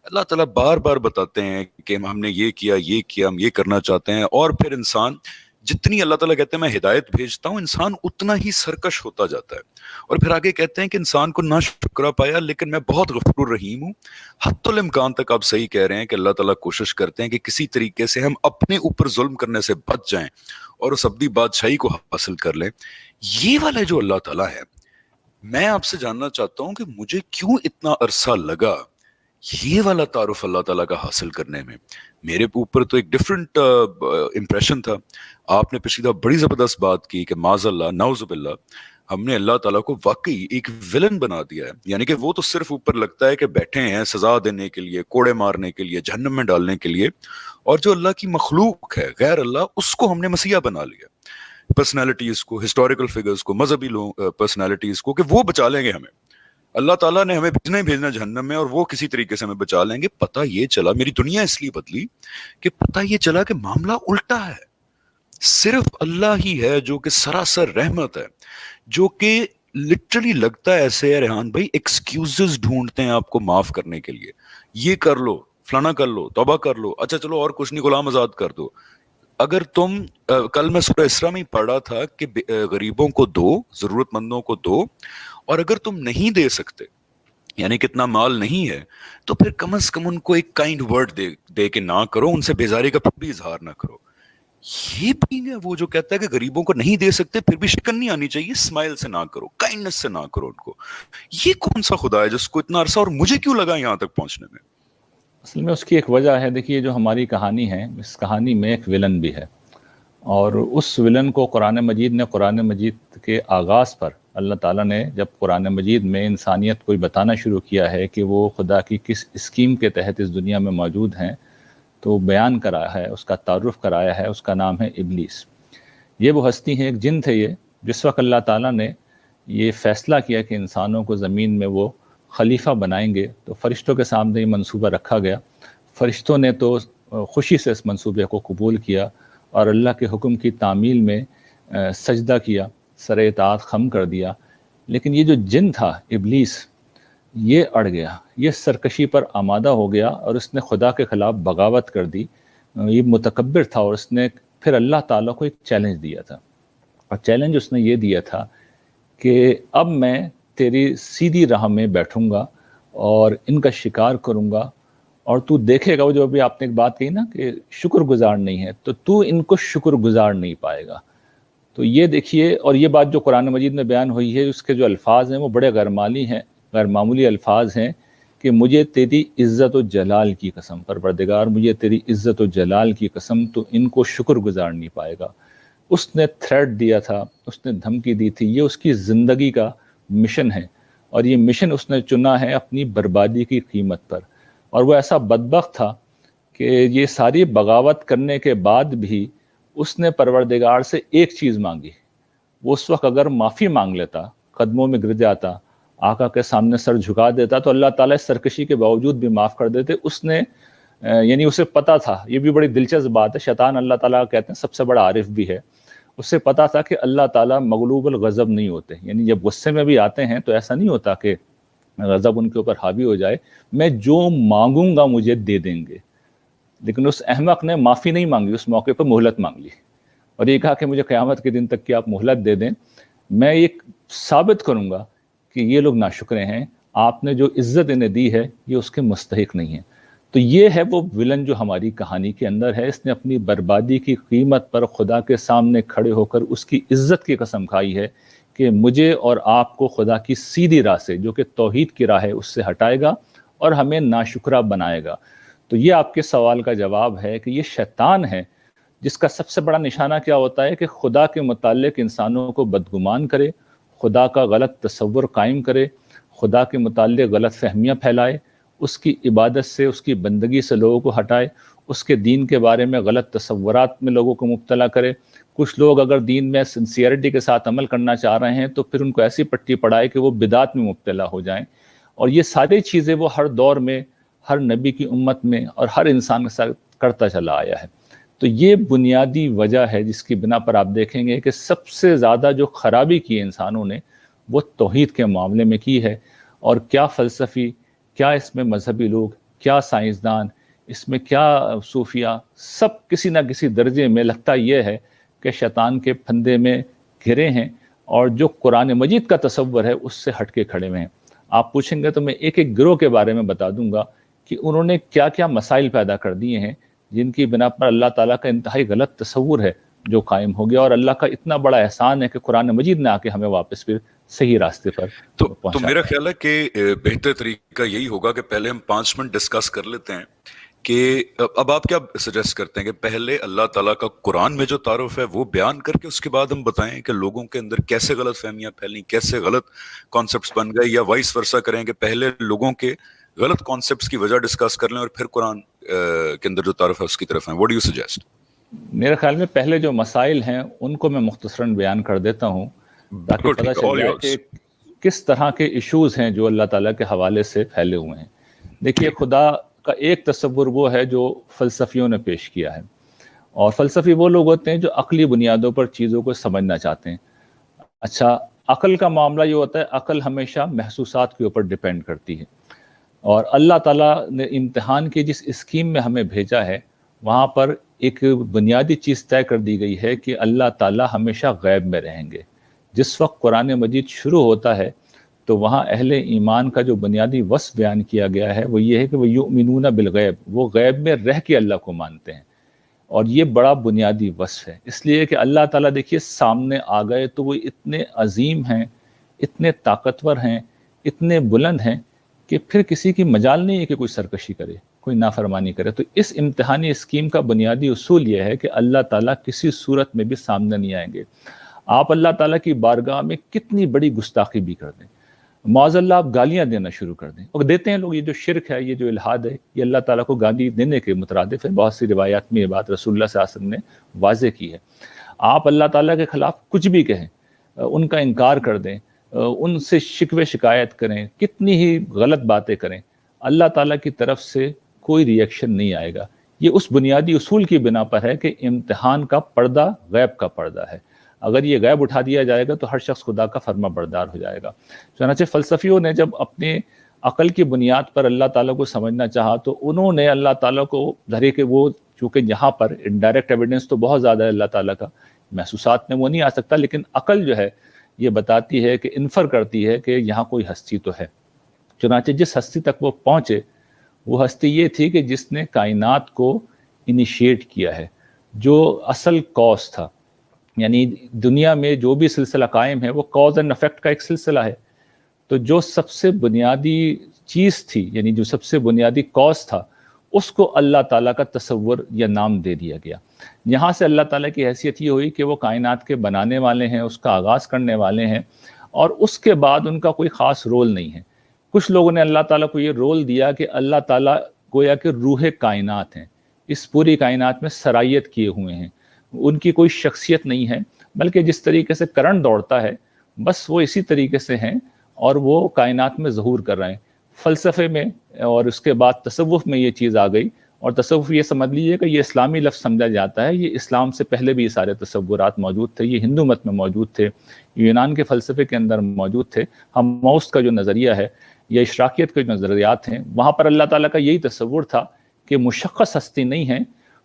اللہ تعالیٰ بار بار بتاتے ہیں کہ ہم نے یہ کیا ہم یہ کرنا چاہتے ہیں، اور پھر انسان جتنی اللہ تعالیٰ کہتے ہیں میں ہدایت بھیجتا ہوں، انسان اتنا ہی سرکش ہوتا جاتا ہے۔ اور پھر آگے کہتے ہیں کہ انسان کو نہ شکرا پایا، لیکن میں بہت غفور الرحیم ہوں۔ حتی الامکان تک آپ صحیح کہہ رہے ہیں کہ اللہ تعالیٰ کوشش کرتے ہیں کہ کسی طریقے سے ہم اپنے اوپر ظلم کرنے سے بچ جائیں اور اس ابدی بادشاہی کو حاصل کر لیں۔ یہ والا جو اللہ تعالیٰ ہے، میں آپ سے جاننا چاہتا ہوں کہ مجھے کیوں اتنا عرصہ لگا یہ والا تعارف اللہ تعالیٰ کا حاصل کرنے میں۔ میرے اوپر تو ایک ڈفرینٹ امپریشن تھا۔ آپ نے پچھلی دفعہ بڑی زبردست بات کی کہ معاذ اللہ نعوذ باللہ ہم نے اللہ تعالیٰ کو واقعی ایک ولن بنا دیا ہے، یعنی کہ وہ تو صرف اوپر لگتا ہے کہ بیٹھے ہیں سزا دینے کے لیے، کوڑے مارنے کے لیے، جہنم میں ڈالنے کے لیے، اور جو اللہ کی مخلوق ہے غیر اللہ، اس کو ہم نے مسیح بنا لیا، پرسنالٹیز کو، ہسٹوریکل فگرز کو، مذہبی پرسنالٹیز کو، کہ وہ بچا لیں گے ہمیں۔ اللہ تعالیٰ نے ہمیں بھیجنا ہی بھیجنا جہنم میں، اور وہ کسی طریقے سے ہمیں بچا لیں گے۔ پتہ یہ چلا، میری دنیا اس لیے بدلی کہ پتہ یہ چلا کہ معاملہ الٹا ہے۔ صرف اللہ ہی ہے جو کہ سراسر رحمت ہے، جو کہ لٹرلی لگتا ہے ایسے ہے ریحان بھائی ایکسکیوزز ڈھونڈتے ہیں آپ کو معاف کرنے کے لیے، یہ کر لو، فلانا کر لو، توبہ کر لو، اچھا چلو اور کچھ نہیں، غلام آزاد کر دو۔ اگر تم کل میں سورہ اسراء میں پڑھ رہا تھا کہ غریبوں کو دو، ضرورت مندوں کو دو، اور اگر تم نہیں دے سکتے، یعنی کتنا مال نہیں ہے، تو پھر کم از کم ان کو ایک کائنڈ ورڈ دے کے نہ کرو، ان سے بیزاری کا بھی اظہار نہ کرو۔ یہ بھی ہے وہ جو کہتا ہے کہ غریبوں کو نہیں دے سکتے پھر بھی شکن نہیں آنی چاہیے، اسمائل سے نہ کرو، کائنڈنس سے نہ کرو ان کو۔ یہ کون سا خدا ہے جس کو اتنا عرصہ، اور مجھے کیوں لگا یہاں تک پہنچنے میں؟ اصل میں اس کی ایک وجہ ہے، دیکھیے جو ہماری کہانی ہے، اس کہانی میں ایک ولن بھی ہے، اور اس ولن کو قرآن مجید کے آغاز پر اللہ تعالیٰ نے جب قرآن مجید میں انسانیت کو بتانا شروع کیا ہے کہ وہ خدا کی کس اسکیم کے تحت اس دنیا میں موجود ہیں، تو بیان کرایا ہے، اس کا تعارف کرایا ہے، اس کا نام ہے ابلیس۔ یہ وہ ہستی ہیں، ایک جن تھے یہ، جس وقت اللہ تعالیٰ نے یہ فیصلہ کیا کہ انسانوں کو زمین میں وہ خلیفہ بنائیں گے، تو فرشتوں کے سامنے یہ منصوبہ رکھا گیا۔ فرشتوں نے تو خوشی سے اس منصوبے کو قبول کیا اور اللہ کے حکم کی تعمیل میں سجدہ کیا، سر اطاعت خم کر دیا۔ لیکن یہ جو جن تھا ابلیس، یہ اڑ گیا، یہ سرکشی پر آمادہ ہو گیا، اور اس نے خدا کے خلاف بغاوت کر دی۔ یہ متکبر تھا، اور اس نے پھر اللہ تعالیٰ کو ایک چیلنج دیا تھا، اور چیلنج اس نے یہ دیا تھا کہ اب میں تیری سیدھی راہ میں بیٹھوں گا اور ان کا شکار کروں گا، اور تو دیکھے گا، وہ جو ابھی آپ نے ایک بات کہی نا کہ شکر گزار نہیں ہے، تو ان کو شکر گزار نہیں پائے گا۔ تو یہ دیکھیے، اور یہ بات جو قرآن مجید میں بیان ہوئی ہے، اس کے جو الفاظ ہیں وہ بڑے غیر معمولی الفاظ ہیں کہ مجھے تیری عزت و جلال کی قسم، پروردگار مجھے تیری عزت و جلال کی قسم، تو ان کو شکر گزار نہیں پائے گا۔ اس نے تھریٹ دیا تھا، اس نے دھمکی دی تھی، یہ اس کی زندگی کا مشن ہے، اور یہ مشن اس نے چنا ہے اپنی بربادی کی قیمت پر۔ اور وہ ایسا بدبخت تھا کہ یہ ساری بغاوت کرنے کے بعد بھی اس نے پروردگار سے ایک چیز مانگی۔ وہ اس وقت اگر معافی مانگ لیتا، قدموں میں گر جاتا، آقا کے سامنے سر جھکا دیتا، تو اللہ تعالیٰ سرکشی کے باوجود بھی معاف کر دیتے۔ اس نے یعنی اسے پتا تھا، یہ بھی بڑی دلچسپ بات ہے، شیطان اللہ تعالیٰ کہتے ہیں سب سے بڑا عارف بھی ہے، اسے پتا تھا کہ اللہ تعالیٰ مغلوب الغضب نہیں ہوتے، یعنی جب غصے میں بھی آتے ہیں تو ایسا نہیں ہوتا کہ غضب ان کے اوپر حاوی ہو جائے، میں جو مانگوں گا مجھے دے دیں گے۔ لیکن اس احمق نے معافی نہیں مانگی، اس موقع پر مہلت مانگ لی، اور یہ کہا کہ مجھے قیامت کے دن تک کی آپ مہلت دے دیں، میں یہ ثابت کروں گا کہ یہ لوگ ناشکرے ہیں، آپ نے جو عزت انہیں دی ہے یہ اس کے مستحق نہیں ہے۔ تو یہ ہے وہ ولن جو ہماری کہانی کے اندر ہے۔ اس نے اپنی بربادی کی قیمت پر خدا کے سامنے کھڑے ہو کر اس کی عزت کی قسم کھائی ہے کہ مجھے اور آپ کو خدا کی سیدھی راہ سے، جو کہ توحید کی راہ ہے، اس سے ہٹائے گا اور ہمیں ناشکرہ بنائے گا۔ تو یہ آپ کے سوال کا جواب ہے کہ یہ شیطان ہے جس کا سب سے بڑا نشانہ کیا ہوتا ہے کہ خدا کے متعلق انسانوں کو بدگمان کرے، خدا کا غلط تصور قائم کرے، خدا کے متعلق غلط فہمیاں پھیلائے، اس کی عبادت سے، اس کی بندگی سے لوگوں کو ہٹائے، اس کے دین کے بارے میں غلط تصورات میں لوگوں کو مبتلا کرے۔ کچھ لوگ اگر دین میں سنسیئرٹی کے ساتھ عمل کرنا چاہ رہے ہیں تو پھر ان کو ایسی پٹی پڑھائے کہ وہ بدعت میں مبتلا ہو جائیں۔ اور یہ ساری چیزیں وہ ہر دور میں، ہر نبی کی امت میں اور ہر انسان کے ساتھ کرتا چلا آیا ہے۔ تو یہ بنیادی وجہ ہے جس کی بنا پر آپ دیکھیں گے کہ سب سے زیادہ جو خرابی کی انسانوں نے وہ توحید کے معاملے میں کی ہے۔ اور کیا فلسفی، کیا اس میں مذہبی لوگ، کیا سائنسدان، اس میں کیا صوفیہ، سب کسی نہ کسی درجے میں لگتا یہ ہے کہ شیطان کے پھندے میں گھرے ہیں اور جو قرآن مجید کا تصور ہے اس سے ہٹ کے کھڑے ہوئے ہیں۔ آپ پوچھیں گے تو میں ایک ایک گروہ کے بارے میں بتا دوں گا کہ انہوں نے کیا کیا مسائل پیدا کر دیے ہیں جن کی بنا پر اللہ تعالیٰ کا انتہائی غلط تصور ہے جو قائم ہو گیا، اور اللہ کا اتنا بڑا احسان ہے کہ قرآن مجید نے آ کے ہمیں واپس پھر صحیح راستے پر تو پہنچا۔ میرا خیال ہے کہ بہتر طریقہ یہی ہوگا کہ پہلے ہم 5 منٹ ڈسکس کر لیتے ہیں کہ اب آپ کیا سجیسٹ کرتے ہیں کہ پہلے اللہ تعالیٰ کا قرآن میں جو تعارف ہے وہ بیان کر کے اس کے بعد ہم بتائیں کہ لوگوں کے اندر کیسے غلط فہمیاں پھیلیں، کیسے غلط کانسیپٹس بن گئے، یا وائس ورسا کریں کہ پہلے لوگوں کے غلط کانسیپٹس کی وجہ ڈسکس کر لیں اور پھر قرآن کے اندر جو تعارف ہے اس کی طرف ہیں؟ What do you suggest? میرے خیال میں پہلے جو مسائل ہیں ان کو میں مختصراً بیان کر دیتا ہوں تاکہ پتہ چل جائے کہ کس طرح کے ایشوز ہیں جو اللہ تعالیٰ کے حوالے سے پھیلے ہوئے ہیں۔ دیکھیے، خدا کا ایک تصور وہ ہے جو فلسفیوں نے پیش کیا ہے، اور فلسفی وہ لوگ ہوتے ہیں جو عقلی بنیادوں پر چیزوں کو سمجھنا چاہتے ہیں۔ اچھا، عقل کا معاملہ یہ ہوتا ہے، عقل ہمیشہ محسوسات کے اوپر ڈیپینڈ کرتی ہے، اور اللہ تعالیٰ نے امتحان کی جس اسکیم میں ہمیں بھیجا ہے وہاں پر ایک بنیادی چیز طے کر دی گئی ہے کہ اللہ تعالیٰ ہمیشہ غیب میں رہیں گے۔ جس وقت قرآن مجید شروع ہوتا ہے تو وہاں اہل ایمان کا جو بنیادی وصف بیان کیا گیا ہے وہ یہ ہے کہ وہ یؤمنون بالغیب، وہ غیب میں رہ کے اللہ کو مانتے ہیں، اور یہ بڑا بنیادی وصف ہے، اس لیے کہ اللہ تعالیٰ دیکھیے سامنے آ گئے تو وہ اتنے عظیم ہیں، اتنے طاقتور ہیں، اتنے بلند ہیں کہ پھر کسی کی مجال نہیں ہے کہ کوئی سرکشی کرے، کوئی نافرمانی کرے۔ تو اس امتحانی اسکیم کا بنیادی اصول یہ ہے کہ اللہ تعالیٰ کسی صورت میں بھی سامنے نہیں آئیں گے۔ آپ اللہ تعالیٰ کی بارگاہ میں کتنی بڑی گستاخی بھی کر دیں، معاذ اللہ آپ گالیاں دینا شروع کر دیں، اور دیتے ہیں لوگ، یہ جو شرک ہے، یہ جو الحاد ہے، یہ اللہ تعالیٰ کو گالی دینے کے مترادف ہے۔ بہت سی روایات میں یہ بات رسول اللہ صلی اللہ علیہ وسلم نے واضح کی ہے۔ آپ اللہ تعالیٰ کے خلاف کچھ بھی کہیں، ان کا انکار کر دیں، ان سے شکوے شکایت کریں، کتنی ہی غلط باتیں کریں، اللہ تعالیٰ کی طرف سے کوئی ری ایکشن نہیں آئے گا۔ یہ اس بنیادی اصول کی بنا پر ہے کہ امتحان کا پردہ غیب کا پردہ ہے، اگر یہ غیب اٹھا دیا جائے گا تو ہر شخص خدا کا فرما بردار ہو جائے گا۔ چنانچہ فلسفیوں نے جب اپنے عقل کی بنیاد پر اللہ تعالیٰ کو سمجھنا چاہا تو انہوں نے اللہ تعالیٰ کو ظاہر کہ وہ چونکہ یہاں پر انڈائریکٹ ایویڈنس تو بہت زیادہ ہے اللہ تعالیٰ کا، محسوسات میں وہ نہیں آ سکتا، لیکن عقل جو ہے یہ بتاتی ہے کہ انفر کرتی ہے کہ یہاں کوئی ہستی تو ہے۔ چنانچہ جس ہستی تک وہ پہنچے وہ ہستی یہ تھی کہ جس نے کائنات کو انیشیٹ کیا ہے، جو اصل کاز تھا، یعنی دنیا میں جو بھی سلسلہ قائم ہے وہ کاز اینڈ افیکٹ کا ایک سلسلہ ہے۔ تو جو سب سے بنیادی چیز تھی، یعنی جو سب سے بنیادی کاز تھا، اس کو اللہ تعالیٰ کا تصور یا نام دے دیا گیا۔ یہاں سے اللہ تعالیٰ کی حیثیت یہ ہوئی کہ وہ کائنات کے بنانے والے ہیں، اس کا آغاز کرنے والے ہیں، اور اس کے بعد ان کا کوئی خاص رول نہیں ہے۔ کچھ لوگوں نے اللہ تعالیٰ کو یہ رول دیا کہ اللہ تعالیٰ گویا کہ روح کائنات ہیں، اس پوری کائنات میں سرایت کیے ہوئے ہیں، ان کی کوئی شخصیت نہیں ہے، بلکہ جس طریقے سے کرنٹ دوڑتا ہے بس وہ اسی طریقے سے ہیں اور وہ کائنات میں ظہور کر رہے ہیں۔ فلسفے میں اور اس کے بعد تصوف میں یہ چیز آ گئی، اور تصوف یہ سمجھ لیجیے کہ یہ اسلامی لفظ سمجھا جاتا ہے، یہ اسلام سے پہلے بھی یہ سارے تصورات موجود تھے، یہ ہندو مت میں موجود تھے، یونان کے فلسفے کے اندر موجود تھے۔ ہموست کا جو نظریہ ہے یا اشراقیت کے جو نظریات ہیں، وہاں پر اللہ تعالیٰ کا یہی تصور تھا کہ مشخص ہستی نہیں ہے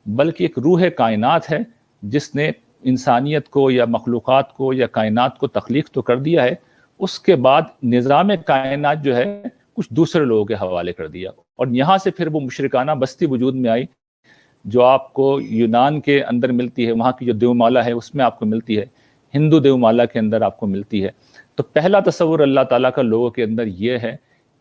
بلکہ ایک روح کائنات ہے جس نے انسانیت کو یا مخلوقات کو یا کائنات کو تخلیق تو کر دیا ہے، اس کے بعد نظام کائنات جو ہے کچھ دوسرے لوگوں کے حوالے کر دیا، اور یہاں سے پھر وہ مشرکانہ بستی وجود میں آئی جو آپ کو یونان کے اندر ملتی ہے، وہاں کی جو دیومالا ہے اس میں آپ کو ملتی ہے، ہندو دیومالا کے اندر آپ کو ملتی ہے۔ تو پہلا تصور اللہ تعالیٰ کا لوگوں کے اندر یہ ہے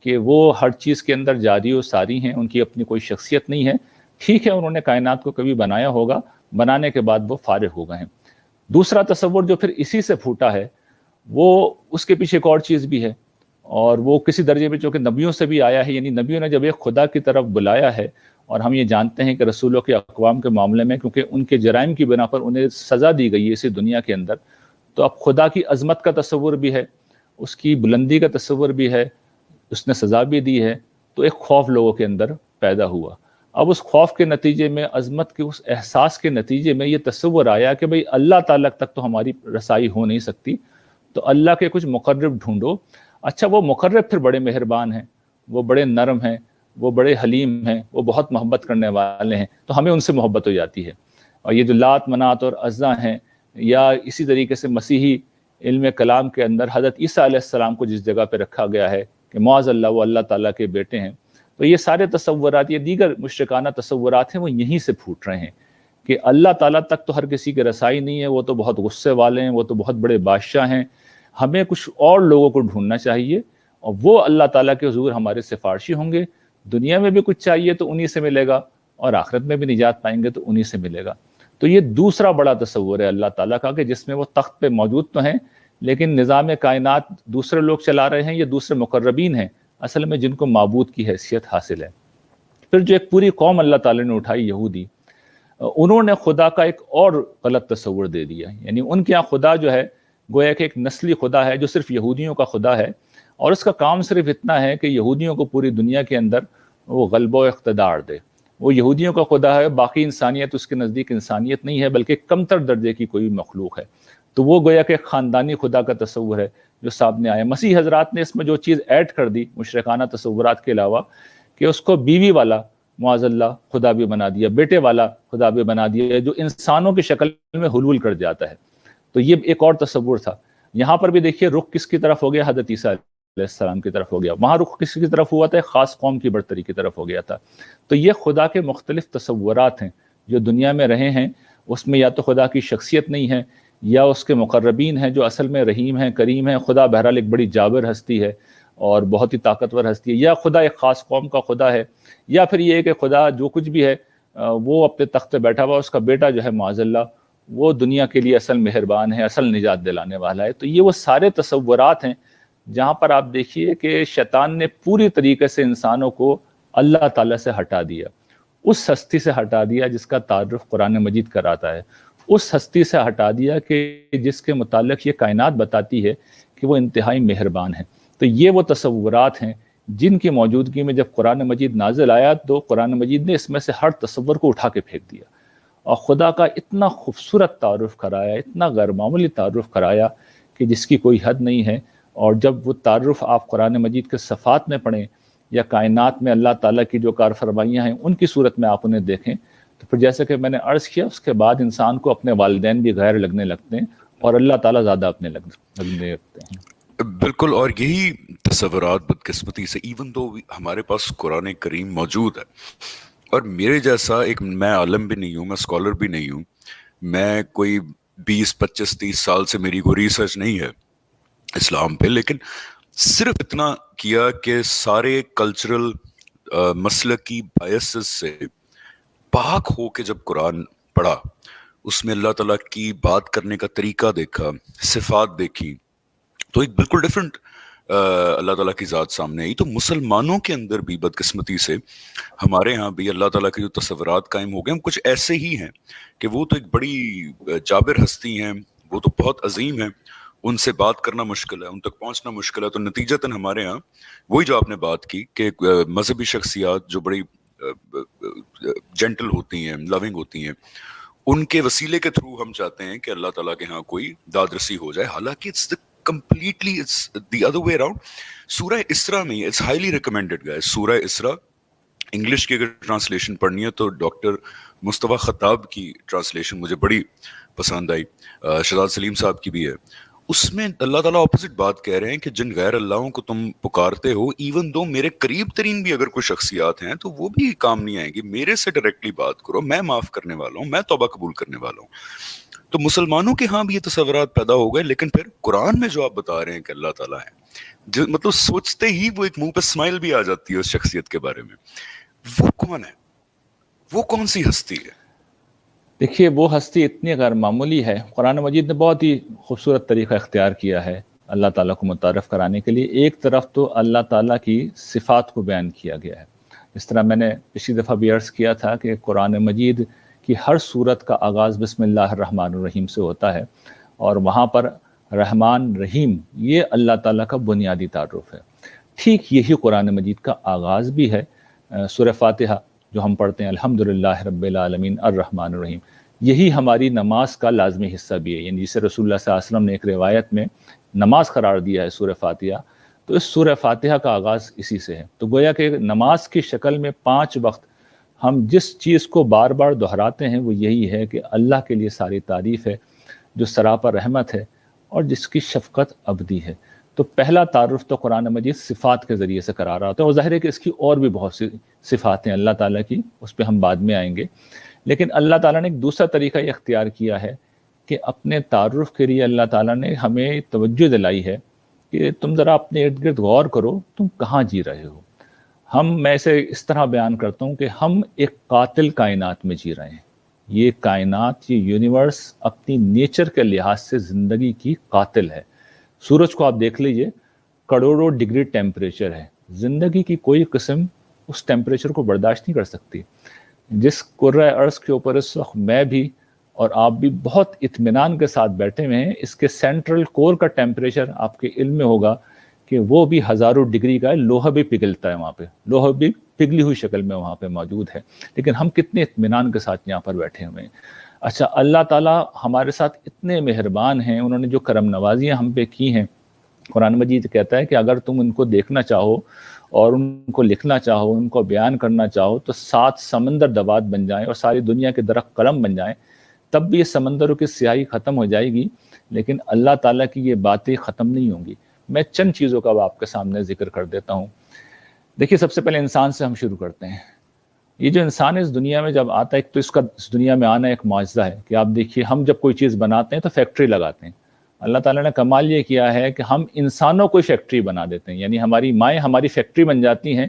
کہ وہ ہر چیز کے اندر جاری و ساری ہیں، ان کی اپنی کوئی شخصیت نہیں ہے۔ ٹھیک ہے، انہوں نے کائنات کو کبھی بنایا ہوگا، بنانے کے بعد وہ فارغ ہو گئے ہیں۔ دوسرا تصور جو پھر اسی سے پھوٹا ہے، وہ اس کے پیچھے ایک اور چیز بھی ہے، اور وہ کسی درجے میں چونکہ نبیوں سے بھی آیا ہے، یعنی نبیوں نے جب ایک خدا کی طرف بلایا ہے، اور ہم یہ جانتے ہیں کہ رسولوں کے اقوام کے معاملے میں کیونکہ ان کے جرائم کی بنا پر انہیں سزا دی گئی ہے اسی دنیا کے اندر، تو اب خدا کی عظمت کا تصور بھی ہے، اس کی بلندی کا تصور بھی ہے، اس نے سزا بھی دی ہے، تو ایک خوف لوگوں کے اندر پیدا ہوا۔ اب اس خوف کے نتیجے میں، عظمت کے اس احساس کے نتیجے میں یہ تصور آیا کہ بھئی اللہ تعالیٰ تک تو ہماری رسائی ہو نہیں سکتی، تو اللہ کے کچھ مقرب ڈھونڈو۔ اچھا، وہ مقرب پھر بڑے مہربان ہیں، وہ بڑے نرم ہیں، وہ بڑے حلیم ہیں، وہ بہت محبت کرنے والے ہیں، تو ہمیں ان سے محبت ہو جاتی ہے۔ اور یہ جو لات منات اور عزا ہیں، یا اسی طریقے سے مسیحی علم کلام کے اندر حضرت عیسیٰ علیہ السلام کو جس جگہ پہ رکھا گیا ہے کہ معاذ اللہ وہ اللہ تعالیٰ کے بیٹے ہیں، تو یہ سارے تصورات، یہ دیگر مشرکانہ تصورات ہیں، وہ یہیں سے پھوٹ رہے ہیں کہ اللہ تعالیٰ تک تو ہر کسی کی رسائی نہیں ہے، وہ تو بہت غصے والے ہیں، وہ تو بہت بڑے بادشاہ ہیں، ہمیں کچھ اور لوگوں کو ڈھونڈنا چاہیے، اور وہ اللہ تعالیٰ کے حضور ہمارے سفارشی ہوں گے، دنیا میں بھی کچھ چاہیے تو انہی سے ملے گا، اور آخرت میں بھی نجات پائیں گے تو انہی سے ملے گا۔ تو یہ دوسرا بڑا تصور ہے اللہ تعالیٰ کا، کہ جس میں وہ تخت پہ موجود تو ہیں، لیکن نظام کائنات دوسرے لوگ چلا رہے ہیں، یہ دوسرے مقربین ہیں اصل میں جن کو معبود کی حیثیت حاصل ہے۔ پھر جو ایک پوری قوم اللہ تعالیٰ نے اٹھائی، یہودی، انہوں نے خدا کا ایک اور غلط تصور دے دیا، یعنی ان کے یہاں خدا جو ہے گویا کہ ایک نسلی خدا ہے جو صرف یہودیوں کا خدا ہے، اور اس کا کام صرف اتنا ہے کہ یہودیوں کو پوری دنیا کے اندر وہ غلبہ و اقتدار دے۔ وہ یہودیوں کا خدا ہے، باقی انسانیت اس کے نزدیک انسانیت نہیں ہے بلکہ کمتر درجے کی کوئی مخلوق ہے۔ تو وہ گویا کہ خاندانی خدا کا تصور ہے جو سامنے آیا۔ مسیح حضرات نے اس میں جو چیز ایڈ کر دی مشرکانہ تصورات کے علاوہ، کہ اس کو بیوی والا معاذ اللہ خدا بھی بنا دیا، بیٹے والا خدا بھی بنا دیا، جو انسانوں کی شکل میں حلول کر جاتا ہے۔ تو یہ ایک اور تصور تھا۔ یہاں پر بھی دیکھیے رخ کس کی طرف ہو گیا؟ حضرت عیسیٰ علیہ السلام کی طرف ہو گیا۔ وہاں رخ کس کی طرف ہوا تھا؟ خاص قوم کی برتری کی طرف ہو گیا تھا۔ تو یہ خدا کے مختلف تصورات ہیں جو دنیا میں رہے ہیں، اس میں یا تو خدا کی شخصیت نہیں ہے، یا اس کے مقربین ہیں جو اصل میں رحیم ہیں، کریم ہیں۔ خدا بہرحال ایک بڑی جابر ہستی ہے اور بہت ہی طاقتور ہستی ہے، یا خدا ایک خاص قوم کا خدا ہے، یا پھر یہ ہے کہ خدا جو کچھ بھی ہے وہ اپنے تخت پہ بیٹھا ہوا، اس کا بیٹا جو ہے معاذ اللہ وہ دنیا کے لیے اصل مہربان ہے، اصل نجات دلانے والا ہے۔ تو یہ وہ سارے تصورات ہیں جہاں پر آپ دیکھیے کہ شیطان نے پوری طریقے سے انسانوں کو اللہ تعالیٰ سے ہٹا دیا، اس ہستی سے ہٹا دیا جس کا تعارف قرآن مجید کراتا ہے، اس ہستی سے ہٹا دیا کہ جس کے متعلق یہ کائنات بتاتی ہے کہ وہ انتہائی مہربان ہے۔ تو یہ وہ تصورات ہیں جن کی موجودگی میں جب قرآن مجید نازل آیا تو قرآن مجید نے اس میں سے ہر تصور کو اٹھا کے پھینک دیا، اور خدا کا اتنا خوبصورت تعارف کرایا، اتنا غیر معمولی تعارف کرایا کہ جس کی کوئی حد نہیں ہے۔ اور جب وہ تعارف آپ قرآن مجید کے صفات میں پڑھیں یا کائنات میں اللہ تعالیٰ کی جو کار فرمائیاں ہیں ان کی صورت میں آپ انہیں دیکھیں، تو پھر جیسے کہ میں نے عرض کیا، اس کے بعد انسان کو اپنے والدین بھی غیر لگنے لگتے ہیں اور اللہ تعالیٰ زیادہ اپنے لگنے لگتے ہیں۔ بالکل، اور یہی تصورات بدقسمتی سے ایون دو ہمارے پاس قرآن کریم موجود ہے، اور میرے جیسا ایک، میں عالم بھی نہیں ہوں، میں اسکالر بھی نہیں ہوں، میں کوئی 20 25 30 سال سے میری کوئی ریسرچ نہیں ہے اسلام پہ، لیکن صرف اتنا کیا کہ سارے کلچرل مسلکی بائسز سے پاک ہو کے جب قرآن پڑھا، اس میں اللہ تعالیٰ کی بات کرنے کا طریقہ دیکھا، صفات دیکھی، تو ایک بالکل ڈیفرنٹ اللہ تعالیٰ کی ذات سامنے آئی۔ تو مسلمانوں کے اندر بھی بدقسمتی سے ہمارے ہاں بھی اللہ تعالیٰ کے جو تصورات قائم ہو گئے ہم کچھ ایسے ہی ہیں کہ وہ تو ایک بڑی جابر ہستی ہیں، وہ تو بہت عظیم ہیں، ان سے بات کرنا مشکل ہے، ان تک پہنچنا مشکل ہے۔ تو نتیجتاً ہمارے ہاں وہی جو آپ نے بات کی کہ مذہبی شخصیات جو بڑی جینٹل ہوتی ہیں، لونگ ہوتی ہیں، ان کے وسیلے کے تھرو ہم چاہتے ہیں کہ اللہ تعالیٰ کے ہاں کوئی داد رسی ہو جائے، حالانکہ it's completely it's the other way around۔ سورہ اسراء میں it's highly recommended guys، سورہ اسراء انگلش کی اگر ٹرانسلیشن پڑھنی ہے تو ڈاکٹر مصطفیٰ خطاب کی ٹرانسلیشن مجھے بڑی پسند آئی، شہزاد سلیم صاحب کی بھی ہے۔ اس میں اللہ تعالیٰ اپوزٹ بات کہہ رہے ہیں کہ جن غیر اللہوں کو تم پکارتے ہو، ایون دو میرے قریب ترین بھی اگر کوئی شخصیات ہیں تو وہ بھی کام نہیں آئیں گی، میرے سے ڈائریکٹلی بات کرو، میں معاف کرنے والا ہوں، میں توبہ قبول کرنے والا ہوں۔ تو مسلمانوں کے ہاں بھی یہ تصورات پیدا ہو گئے، لیکن پھر قرآن میں جو آپ بتا رہے ہیں کہ اللہ تعالیٰ ہے، جو مطلب سوچتے ہی وہ ایک منہ پہ اسمائل بھی آ جاتی ہے اس شخصیت کے بارے میں۔ وہ کون ہے؟ وہ کون سی ہستی ہے؟ دیکھیے وہ ہستی اتنی غیر معمولی ہے، قرآن مجید نے بہت ہی خوبصورت طریقہ اختیار کیا ہے اللہ تعالیٰ کو متعارف کرانے کے لیے۔ ایک طرف تو اللہ تعالیٰ کی صفات کو بیان کیا گیا ہے، اس طرح میں نے پچھلی دفعہ بھی عرض کیا تھا کہ قرآن مجید کی ہر صورت کا آغاز بسم اللہ الرحمن الرحیم سے ہوتا ہے، اور وہاں پر رحمان رحیم یہ اللہ تعالیٰ کا بنیادی تعارف ہے۔ ٹھیک یہی قرآن مجید کا آغاز بھی ہے سورہ فاتحہ جو ہم پڑھتے ہیں، الحمدللہ رب العالمین الرحمن الرحیم، یہی ہماری نماز کا لازمی حصہ بھی ہے، یعنی جسے رسول اللہ صلی اللہ علیہ وسلم نے ایک روایت میں نماز قرار دیا ہے سورہ فاتحہ، تو اس سورہ فاتحہ کا آغاز اسی سے ہے۔ تو گویا کہ نماز کی شکل میں 5 وقت ہم جس چیز کو بار بار دہراتے ہیں وہ یہی ہے کہ اللہ کے لیے ساری تعریف ہے جو سراپا رحمت ہے اور جس کی شفقت ابدی ہے۔ تو پہلا تعارف تو قرآن مجید صفات کے ذریعے سے کرا رہا ہوتا ہے، اور ظاہر ہے کہ اس کی اور بھی بہت سی صفات ہیں اللہ تعالیٰ کی، اس پہ ہم بعد میں آئیں گے۔ لیکن اللہ تعالیٰ نے ایک دوسرا طریقہ یہ اختیار کیا ہے کہ اپنے تعارف کے لیے اللہ تعالیٰ نے ہمیں توجہ دلائی ہے کہ تم ذرا اپنے ارد گرد غور کرو، تم کہاں جی رہے ہو۔ میں اسے اس طرح بیان کرتا ہوں کہ ہم ایک قاتل کائنات میں جی رہے ہیں۔ یہ کائنات، یہ یونیورس اپنی نیچر کے لحاظ سے زندگی کی قاتل ہے۔ سورج کو آپ دیکھ لیجئے، کروڑوں ڈگری ٹیمپریچر ہے، زندگی کی کوئی قسم اس ٹیمپریچر کو برداشت نہیں کر سکتی۔ جس کرۂ ارض کے اوپر اس وقت میں بھی اور آپ بھی بہت اطمینان کے ساتھ بیٹھے ہوئے ہیں، اس کے سینٹرل کور کا ٹیمپریچر آپ کے علم میں ہوگا کہ وہ بھی ہزاروں ڈگری کا ہے، لوہا بھی پگھلتا ہے وہاں پہ، لوہا بھی پگھلی ہوئی شکل میں وہاں پہ موجود ہے، لیکن ہم کتنے اطمینان کے ساتھ یہاں پر بیٹھے ہوئے ہیں۔ اچھا، اللہ تعالیٰ ہمارے ساتھ اتنے مہربان ہیں، انہوں نے جو کرم نوازیاں ہم پہ کی ہیں، قرآن مجید کہتا ہے کہ اگر تم ان کو دیکھنا چاہو اور ان کو لکھنا چاہو، ان کو بیان کرنا چاہو تو 7 سمندر دوات بن جائیں اور ساری دنیا کے درخت قلم بن جائیں، تب بھی یہ سمندروں کی سیاہی ختم ہو جائے گی، لیکن اللہ تعالیٰ کی یہ باتیں ختم نہیں ہوں گی۔ میں چند چیزوں کا اب آپ کے سامنے ذکر کر دیتا ہوں۔ دیکھیے، سب سے پہلے انسان سے ہم شروع کرتے ہیں۔ یہ جو انسان اس دنیا میں جب آتا ہے، تو اس کا اس دنیا میں آنا ایک معجزہ ہے کہ آپ دیکھیے، ہم جب کوئی چیز بناتے ہیں تو فیکٹری لگاتے ہیں۔ اللہ تعالیٰ نے کمال یہ کیا ہے کہ ہم انسانوں کو فیکٹری بنا دیتے ہیں، یعنی ہماری مائیں ہماری فیکٹری بن جاتی ہیں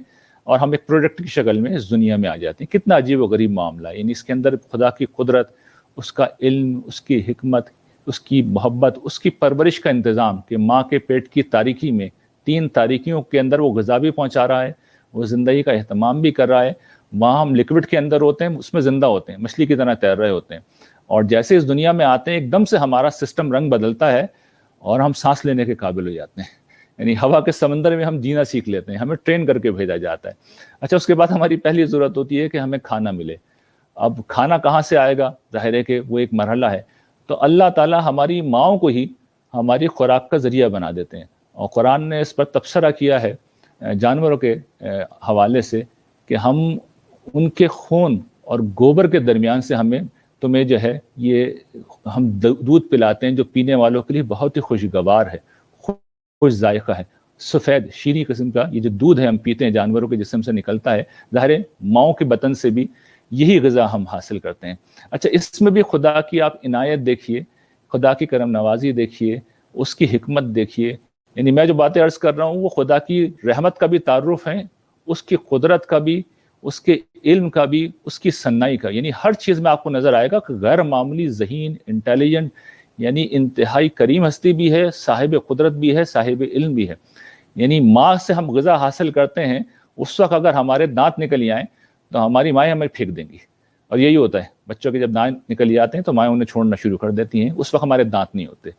اور ہم ایک پروڈکٹ کی شکل میں اس دنیا میں آ جاتے ہیں۔ کتنا عجیب و غریب معاملہ ہے، یعنی اس کے اندر خدا کی قدرت، اس کا علم، اس کی حکمت، اس کی محبت، اس کی پرورش کا انتظام کہ ماں کے پیٹ کی تاریکی میں 3 تاریکیوں کے اندر وہ غذا بھی پہنچا رہا ہے، وہ زندگی کا اہتمام بھی کر رہا ہے۔ وہاں ہم لکوڈ کے اندر ہوتے ہیں، اس میں زندہ ہوتے ہیں، مچھلی کی طرح تیر رہے ہوتے ہیں، اور جیسے اس دنیا میں آتے ہیں ایک دم سے ہمارا سسٹم رنگ بدلتا ہے اور ہم سانس لینے کے قابل ہو جاتے ہیں، یعنی ہوا کے سمندر میں ہم جینا سیکھ لیتے ہیں، ہمیں ٹرین کر کے بھیجا جاتا ہے۔ اچھا، اس کے بعد ہماری پہلی ضرورت ہوتی ہے کہ ہمیں کھانا ملے۔ اب کھانا کہاں سے آئے گا؟ ظاہر ہے کہ وہ ایک مرحلہ ہے۔ تو اللہ تعالیٰ ہماری ماؤں کو ہی ہماری خوراک کا ذریعہ بنا دیتے ہیں، اور قرآن نے اس پر تبصرہ کیا ہے جانوروں کے حوالے سے کہ ہم ان کے خون اور گوبر کے درمیان سے تمہیں جو ہے یہ ہم دودھ پلاتے ہیں جو پینے والوں کے لیے بہت ہی خوشگوار ہے، خوش ذائقہ ہے، سفید شیریں قسم کا یہ جو دودھ ہے ہم پیتے ہیں، جانوروں کے جسم سے نکلتا ہے، ظاہر ہے ماؤں کے بطن سے بھی یہی غذا ہم حاصل کرتے ہیں۔ اچھا، اس میں بھی خدا کی آپ عنایت دیکھیے، خدا کی کرم نوازی دیکھیے، اس کی حکمت دیکھیے، یعنی میں جو باتیں عرض کر رہا ہوں وہ خدا کی رحمت کا بھی تعارف ہے، اس کی قدرت کا بھی، اس کے علم کا بھی، اس کی صنائی کا، یعنی ہر چیز میں آپ کو نظر آئے گا کہ غیر معمولی ذہین، انٹیلیجنٹ، یعنی انتہائی کریم ہستی بھی ہے، صاحب قدرت بھی ہے، صاحب علم بھی ہے۔ یعنی ماں سے ہم غذا حاصل کرتے ہیں، اس وقت اگر ہمارے دانت نکل آئیں تو ہماری مائیں ہمیں پھینک دیں گی، اور یہی ہوتا ہے بچوں کے جب دانت نکل جاتے ہیں تو مائیں انہیں چھوڑنا شروع کر دیتی ہیں، اس وقت ہمارے دانت نہیں ہوتے،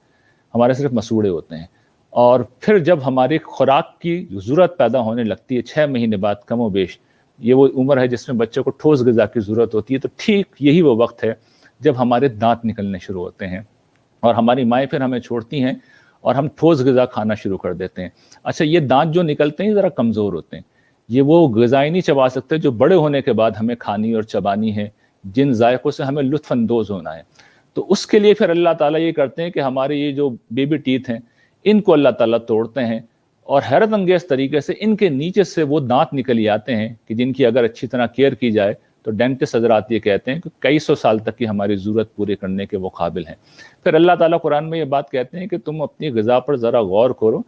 ہمارے صرف مسوڑے ہوتے ہیں۔ اور پھر جب ہماری خوراک کی ضرورت پیدا ہونے لگتی ہے 6 مہینے بعد کم و بیش، یہ وہ عمر ہے جس میں بچوں کو ٹھوس غذا کی ضرورت ہوتی ہے، تو ٹھیک یہی وہ وقت ہے جب ہمارے دانت نکلنے شروع ہوتے ہیں اور ہماری مائیں پھر ہمیں چھوڑتی ہیں اور ہم ٹھوس غذا کھانا شروع کر دیتے ہیں۔ اچھا، یہ دانت جو نکلتے ہیں ذرا کمزور ہوتے ہیں، یہ وہ غذائیں نہیں چبا سکتے جو بڑے ہونے کے بعد ہمیں کھانی اور چبانی ہے، جن ذائقوں سے ہمیں لطف اندوز ہونا ہے۔ تو اس کے لیے پھر اللہ تعالیٰ یہ کرتے ہیں کہ ہمارے یہ جو بیبی ٹیتھ ہیں ان کو اللہ تعالیٰ توڑتے ہیں، اور حیرت انگیز طریقے سے ان کے نیچے سے وہ دانت نکل آتے ہیں کہ جن کی اگر اچھی طرح کیئر کی جائے تو ڈینٹسٹ حضرات یہ کہتے ہیں کہ کئی سو سال تک کی ہماری ضرورت پورے کرنے کے وہ قابل ہیں۔ پھر اللہ تعالیٰ قرآن میں یہ بات کہتے ہیں کہ تم اپنی غذا پر ذرا غور کرو۔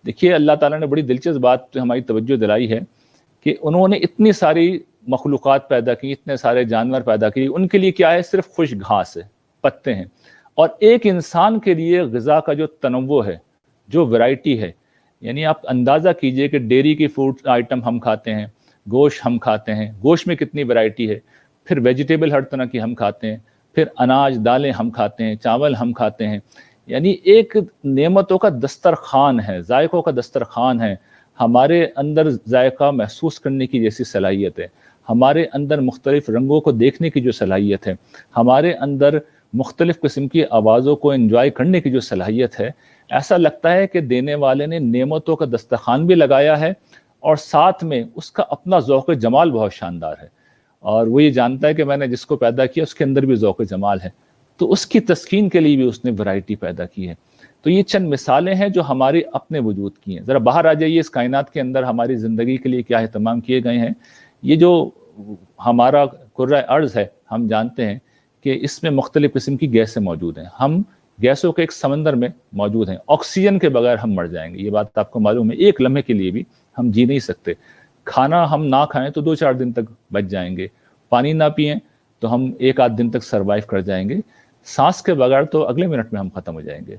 دیکھیے، اللہ تعالیٰ نے بڑی دلچسپ بات ہماری توجہ دلائی ہے کہ انہوں نے اتنی ساری مخلوقات پیدا کی، اتنے سارے جانور پیدا کی، ان کے لیے کیا ہے؟ صرف خشک گھاس ہے، پتے ہیں، اور ایک انسان کے لیے غذا کا جو تنوع ہے، جو ورائٹی ہے، یعنی آپ اندازہ کیجئے کہ ڈیری کی فوڈ آئٹم ہم کھاتے ہیں، گوشت ہم کھاتے ہیں، گوشت میں کتنی ورائٹی ہے، پھر ویجیٹیبل ہر طرح کی ہم کھاتے ہیں، پھر اناج دالیں ہم کھاتے ہیں، چاول ہم کھاتے ہیں، یعنی ایک نعمتوں کا دسترخوان ہے، ذائقوں کا دسترخوان ہے۔ ہمارے اندر ذائقہ محسوس کرنے کی جیسی صلاحیت ہے، ہمارے اندر مختلف رنگوں کو دیکھنے کی جو صلاحیت ہے، ہمارے اندر مختلف قسم کی آوازوں کو انجوائے کرنے کی جو صلاحیت ہے، ایسا لگتا ہے کہ دینے والے نے نعمتوں کا دسترخوان بھی لگایا ہے اور ساتھ میں اس کا اپنا ذوق جمال بہت شاندار ہے، اور وہ یہ جانتا ہے کہ میں نے جس کو پیدا کیا اس کے اندر بھی ذوق جمال ہے، تو اس کی تسکین کے لیے بھی اس نے ورائٹی پیدا کی ہے۔ تو یہ چند مثالیں ہیں جو ہمارے اپنے وجود کی ہیں۔ ذرا باہر آ جائیے، اس کائنات کے اندر ہماری زندگی کے لیے کیا اہتمام کیے گئے ہیں۔ یہ جو ہمارا کرۂ ارض ہے، ہم جانتے ہیں کہ اس میں مختلف قسم کی گیسیں موجود ہیں، ہم گیسوں کے ایک سمندر میں موجود ہیں، آکسیجن کے بغیر ہم مر جائیں گے، یہ بات آپ کو معلوم ہے، ایک لمحے کے لیے بھی ہم جی نہیں سکتے۔ کھانا ہم نہ کھائیں تو 2-4 دن تک بچ جائیں گے، پانی نہ پئیں تو ہم 1-8 دن تک سروائیو کر جائیں گے، سانس کے بغیر تو اگلے منٹ میں ہم ختم ہو جائیں گے۔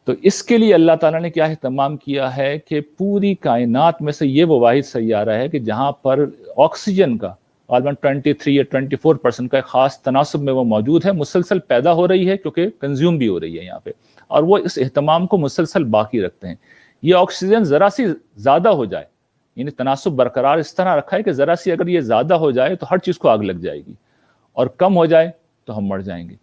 تو اس کے لیے اللہ تعالیٰ نے کیا اہتمام کیا ہے کہ پوری کائنات میں سے یہ وہ واحد سیارہ ہے کہ جہاں پر آکسیجن کا غالباً 23 یا 24% کا خاص تناسب میں وہ موجود ہے، مسلسل پیدا ہو رہی ہے کیونکہ کنزیوم بھی ہو رہی ہے یہاں پہ، اور وہ اس اہتمام کو مسلسل باقی رکھتے ہیں۔ یہ آکسیجن ذرا سی زیادہ ہو جائے، یعنی تناسب برقرار اس طرح رکھا ہے کہ ذرا سی اگر یہ زیادہ ہو جائے تو ہر چیز کو آگ لگ جائے گی، اور کم ہو جائے تو ہم مر جائیں گے۔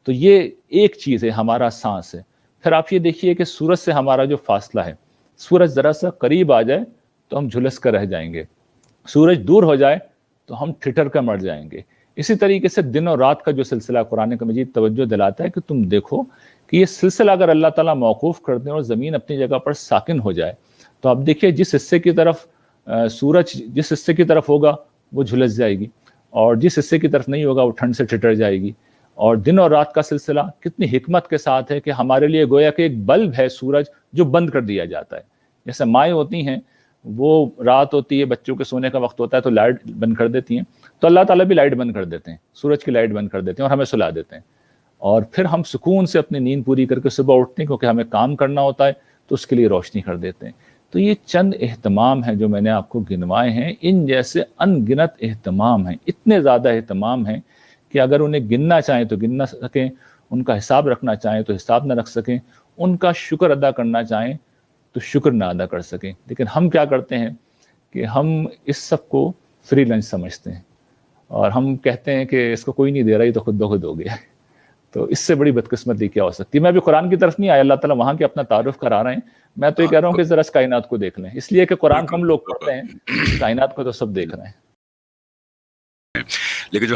تو یہ ایک چیز ہے، ہمارا سانس ہے۔ پھر آپ یہ دیکھیے کہ سورج سے ہمارا جو فاصلہ ہے، سورج ذرا سا قریب آ جائے تو ہم جھلس کر رہ جائیں گے، سورج دور ہو جائے تو ہم ٹھٹر کر مر جائیں گے۔ اسی طریقے سے دن اور رات کا جو سلسلہ قرآن مجید توجہ دلاتا ہے کہ تم دیکھو کہ یہ سلسلہ اگر اللہ تعالیٰ موقوف کر دیں اور زمین اپنی جگہ پر ساکن ہو جائے تو آپ دیکھیے جس حصے کی طرف سورج جس حصے کی طرف ہوگا وہ جھلس جائے گی، اور جس حصے کی طرف نہیں ہوگا وہ ٹھنڈ سے ٹھٹر جائے گی۔ اور دن اور رات کا سلسلہ کتنی حکمت کے ساتھ ہے کہ ہمارے لیے گویا کہ ایک بلب ہے سورج جو بند کر دیا جاتا ہے۔ جیسے مائیں ہوتی ہیں، وہ رات ہوتی ہے، بچوں کے سونے کا وقت ہوتا ہے تو لائٹ بند کر دیتی ہیں، تو اللہ تعالیٰ بھی لائٹ بند کر دیتے ہیں، سورج کی لائٹ بند کر دیتے ہیں اور ہمیں سلا دیتے ہیں، اور پھر ہم سکون سے اپنی نیند پوری کر کے صبح اٹھتے ہیں کیونکہ ہمیں کام کرنا ہوتا ہے تو اس کے لیے روشنی کر دیتے ہیں۔ تو یہ چند اہتمام ہیں جو میں نے آپ کو گنوائے ہیں، ان جیسے ان گنت اہتمام ہیں، اتنے زیادہ اہتمام ہیں کہ اگر انہیں گننا چاہیں تو گن نہ سکیں، ان کا حساب رکھنا چاہیں تو حساب نہ رکھ سکیں، ان کا شکر ادا کرنا چاہیں تو شکر نہ ادا کر سکیں۔ لیکن ہم کیا کرتے ہیں کہ ہم اس سب کو فری لنچ سمجھتے ہیں، اور ہم کہتے ہیں کہ اس کو کوئی نہیں دے رہا، یہ تو خود بخود ہو گیا۔ تو اس سے بڑی بدقسمتی کیا ہو سکتی ہے؟ میں ابھی قرآن کی طرف نہیں آیا، اللہ تعالیٰ وہاں کے اپنا تعارف کرا رہے ہیں، میں تو یہ کہہ رہا ہوں کہ ذرا اس کائنات کو دیکھ لیں، اس لیے کہ قرآن کم لوگ پڑھتے ہیں، کائنات کو تو سب دیکھ رہے ہیں۔ لیکن جو